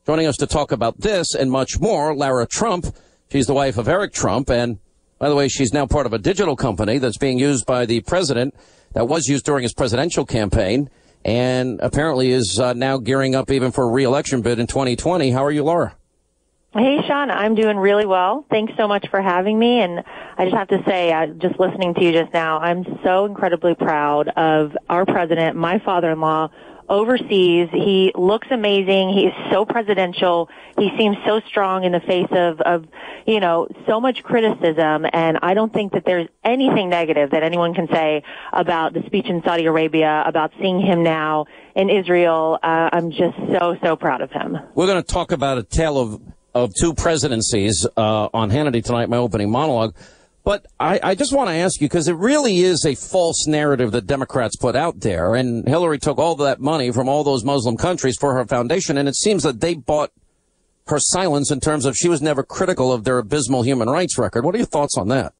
Joining us to talk about this and much more, Lara Trump. She's the wife of Eric Trump. And by the way, she's now part of a digital company that's being used by the president, that was used during his presidential campaign, and apparently is now gearing up even for a re-election bid in 2020. How are you, Lara? Hey, Sean, I'm doing really well. Thanks so much for having me. And I just have to say, just listening to you just now, I'm so incredibly proud of our president, my father-in-law, overseas. He looks amazing. He is so presidential. He seems so strong in the face of so much criticism. And I don't think that there's anything negative that anyone can say about the speech in Saudi Arabia, about seeing him now in Israel. I'm just so proud of him. We're going to talk about a tale of two presidencies on Hannity tonight, my opening monologue. But I just want to ask you, because it really is a false narrative that Democrats put out there. And Hillary took all that money from all those Muslim countries for her foundation. And it seems that they bought her silence in terms of she was never critical of their abysmal human rights record. What are your thoughts on that?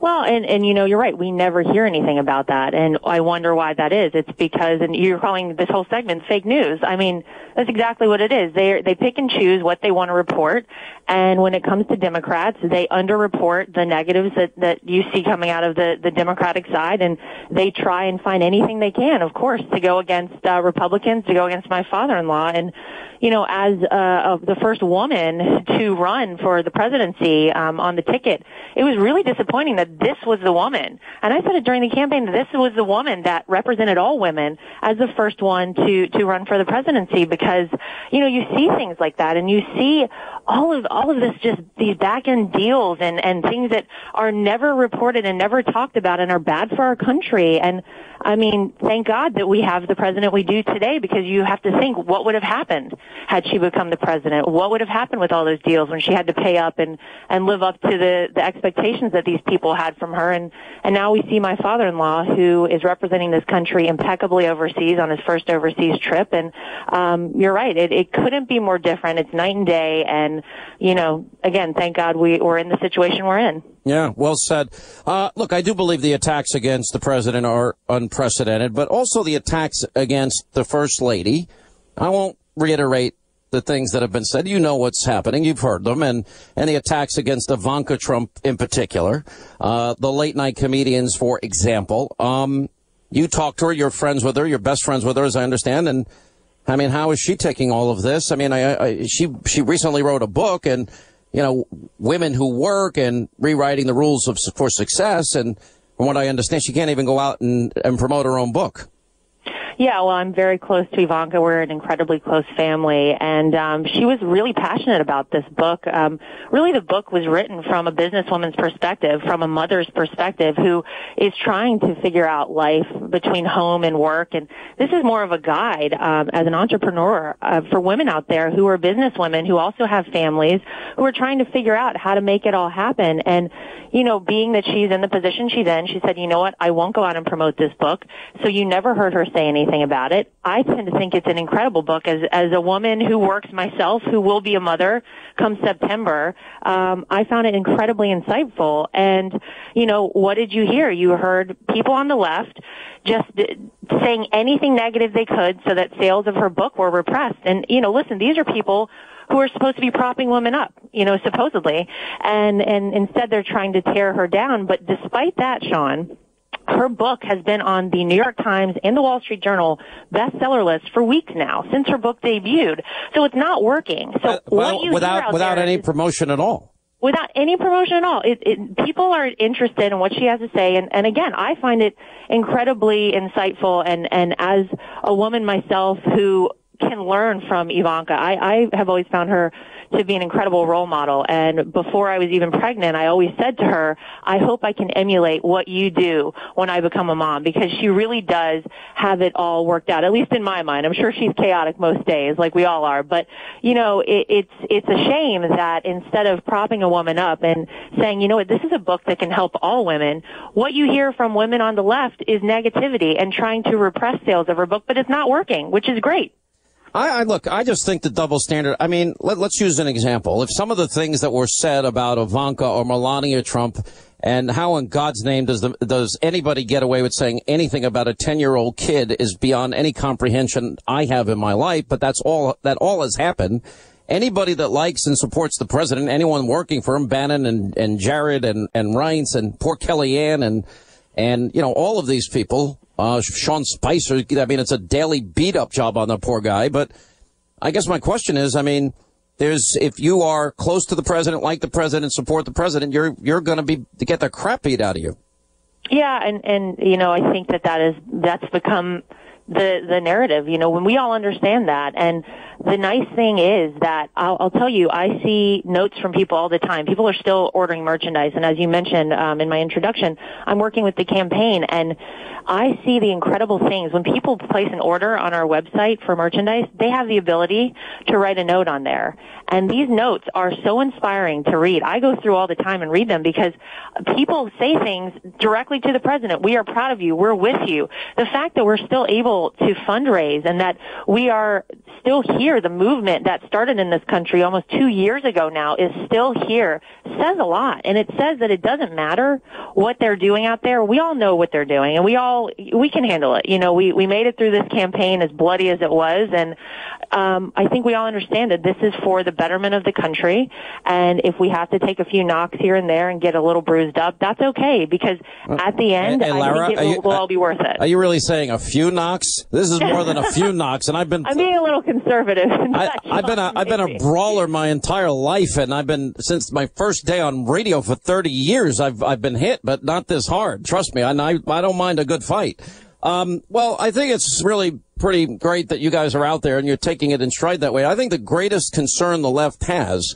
Well, and you're right. We never hear anything about that. And I wonder why that is. It's because, and you're calling this whole segment fake news. I mean, that's exactly what it is. They pick and choose what they want to report. And when it comes to Democrats, they underreport the negatives that you see coming out of the Democratic side. And they try and find anything they can, of course, to go against Republicans, to go against my father-in-law. And, as the first woman to run for the presidency on the ticket, it was really disappointing that this was the woman. And I said it during the campaign, that this was the woman that represented all women as the first one to run for the presidency, because, you see things like that, and you see all of this, just these back-end deals and things that are never reported and never talked about and are bad for our country. And I mean, thank God that we have the president we do today, because you have to think, what would have happened had she become the president? What would have happened with all those deals when she had to pay up and live up to the expectations that these people had from her? And now we see my father-in-law, who is representing this country impeccably overseas on his first overseas trip. And you're right, it couldn't be more different. It's night and day. And, again, thank God we're in the situation we're in. Yeah, well said. Look, I do believe the attacks against the president are unprecedented, but also the attacks against the first lady. I won't reiterate the things that have been said. You know what's happening. You've heard them. And the attacks against Ivanka Trump in particular. The late night comedians, for example. You talked to her. You're friends with her. You're best friends with her, as I understand. And I mean, how is she taking all of this? I mean, she recently wrote a book, and women who work and rewriting the rules for success. And from what I understand, she can't even go out and promote her own book. Yeah, well, I'm very close to Ivanka. We're an incredibly close family, and she was really passionate about this book. Really, the book was written from a businesswoman's perspective, from a mother's perspective, who is trying to figure out life between home and work. And this is more of a guide as an entrepreneur for women out there who are businesswomen, who also have families, who are trying to figure out how to make it all happen. And, being that she's in the position she's in, she said, you know what, I won't go out and promote this book. So you never heard her say anything about it. I tend to think it's an incredible book. As a woman who works myself, who will be a mother come September, I found it incredibly insightful. And, what did you hear? You heard people on the left just saying anything negative they could so that sales of her book were repressed. And, listen, these are people who are supposed to be propping women up, supposedly. And instead they're trying to tear her down. But despite that, Sean, her book has been on the New York Times and the Wall Street Journal bestseller list for weeks now, since her book debuted. So it's not working. So without any promotion at all. Without any promotion at all. People are interested in what she has to say. And again, I find it incredibly insightful. And as a woman myself who can learn from Ivanka, I have always found her to be an incredible role model. And before I was even pregnant, I always said to her, I hope I can emulate what you do when I become a mom, because she really does have it all worked out, at least in my mind. I'm sure she's chaotic most days, like we all are. But, it's a shame that instead of propping a woman up and saying, you know what, this is a book that can help all women, what you hear from women on the left is negativity and trying to repress sales of her book, but it's not working, which is great. I just think the double standard, I mean, let's use an example. If some of the things that were said about Ivanka or Melania Trump And how in God's name does anybody get away with saying anything about a 10-year-old kid is beyond any comprehension I have in my life, but that all has happened. Anybody that likes and supports the president, anyone working for him, Bannon and Jared and Reince and poor Kellyanne and all of these people, Sean Spicer, I mean, it's a daily beat-up job on the poor guy. But I guess my question is, I mean, if you are close to the president, like the president, support the president, you're going to get the crap beat out of you. Yeah, and I think that's become the narrative, when we all understand that. And the nice thing is that I'll tell you, I see notes from people all the time. People are still ordering merchandise. And as you mentioned in my introduction, I'm working with the campaign, and I see the incredible things. When people place an order on our website for merchandise, they have the ability to write a note on there. And these notes are so inspiring to read. I go through all the time and read them because people say things directly to the president. We are proud of you. We're with you. The fact that we're still able to fundraise and that we are still here, the movement that started in this country almost 2 years ago now is still here, says a lot. And it says that it doesn't matter what they're doing out there. We all know what they're doing, and we can handle it. We made it through this campaign as bloody as it was, and I think we all understand that this is for the betterment of the country. And if we have to take a few knocks here and there and get a little bruised up, that's okay, because at the end, Lara, I think it will all be worth it. Are you really saying a few knocks? This is more than a few knocks, and I'm being a little conservative. I've been a brawler my entire life, and I've been since my first day on radio for 30 years. I've been hit, but not this hard. Trust me, I don't mind a good fight. Well, I think it's really pretty great that you guys are out there and you're taking it in stride that way. I think the greatest concern the left has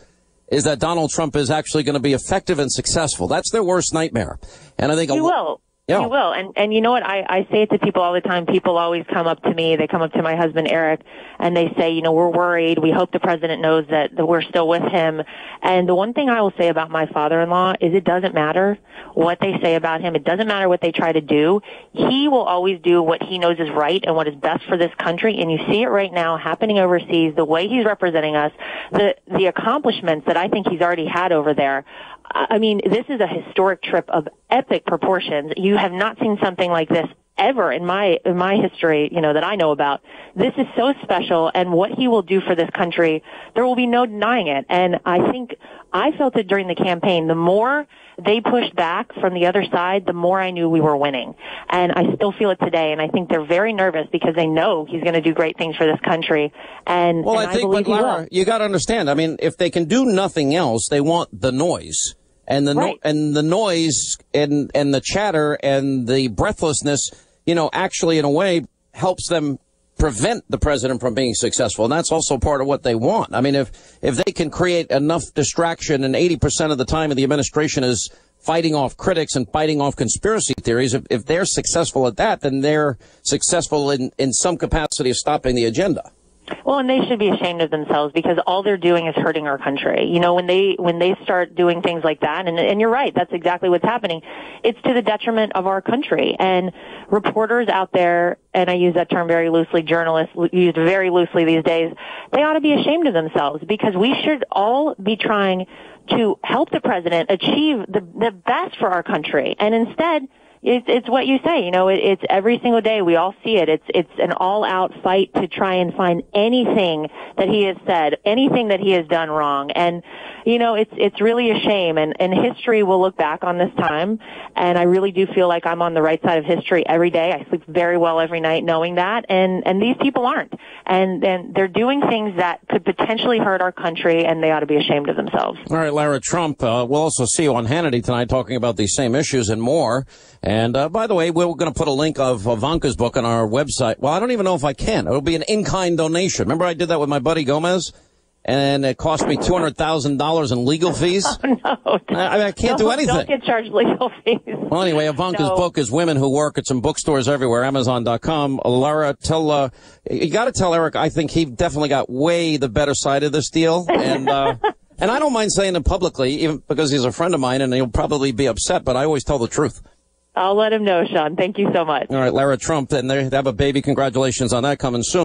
is that Donald Trump is actually going to be effective and successful. That's their worst nightmare. And I think you will. Yeah. You will. And you know what? I say it to people all the time. People always come up to me. They come up to my husband, Eric, and they say, we're worried. We hope the president knows that we're still with him. And the one thing I will say about my father-in-law is it doesn't matter what they say about him. It doesn't matter what they try to do. He will always do what he knows is right and what is best for this country. And you see it right now happening overseas, the way he's representing us, the accomplishments that I think he's already had over there. I mean, this is a historic trip of epic proportions. You have not seen something like this ever in my history, that I know about. This is so special, and what he will do for this country, there will be no denying it. And I think I felt it during the campaign. The more they pushed back from the other side, the more I knew we were winning. And I still feel it today, and I think they're very nervous because they know he's going to do great things for this country. And I think, but Lara, you got to understand, I mean, if they can do nothing else, they want the noise. And the noise and the chatter and the breathlessness, actually in a way helps them prevent the president from being successful. And that's also part of what they want. I mean, if they can create enough distraction, and 80% of the time of the administration is fighting off critics and fighting off conspiracy theories, if they're successful at that, then they're successful in some capacity of stopping the agenda. Well, and they should be ashamed of themselves because all they're doing is hurting our country. When they start doing things like that, and you're right, that's exactly what's happening. It's to the detriment of our country. And reporters out there, and I use that term very loosely, journalists used very loosely these days, they ought to be ashamed of themselves because we should all be trying to help the president achieve the best for our country. And instead, it's what you say, it's every single day. We all see it. It's an all-out fight to try and find anything that he has said, anything that he has done wrong. And, it's really a shame. And history will look back on this time. And I really do feel like I'm on the right side of history every day. I sleep very well every night knowing that. And these people aren't. And they're doing things that could potentially hurt our country, and they ought to be ashamed of themselves. All right, Lara Trump, we'll also see you on Hannity tonight talking about these same issues and more. And by the way, we're going to put a link of Ivanka's book on our website. Well, I don't even know if I can. It'll be an in-kind donation. Remember I did that with my buddy Gomez? And it cost me $200,000 in legal fees. Oh, no. I can't do anything. Don't get charged legal fees. Well, anyway, Ivanka's book is Women Who Work at some bookstores everywhere, Amazon.com. Lara, you got to tell Eric, I think he definitely got way the better side of this deal. And, and I don't mind saying it publicly, even because he's a friend of mine and he'll probably be upset, but I always tell the truth. I'll let him know, Sean. Thank you so much. All right, Lara Trump, and they have a baby. Congratulations on that coming soon.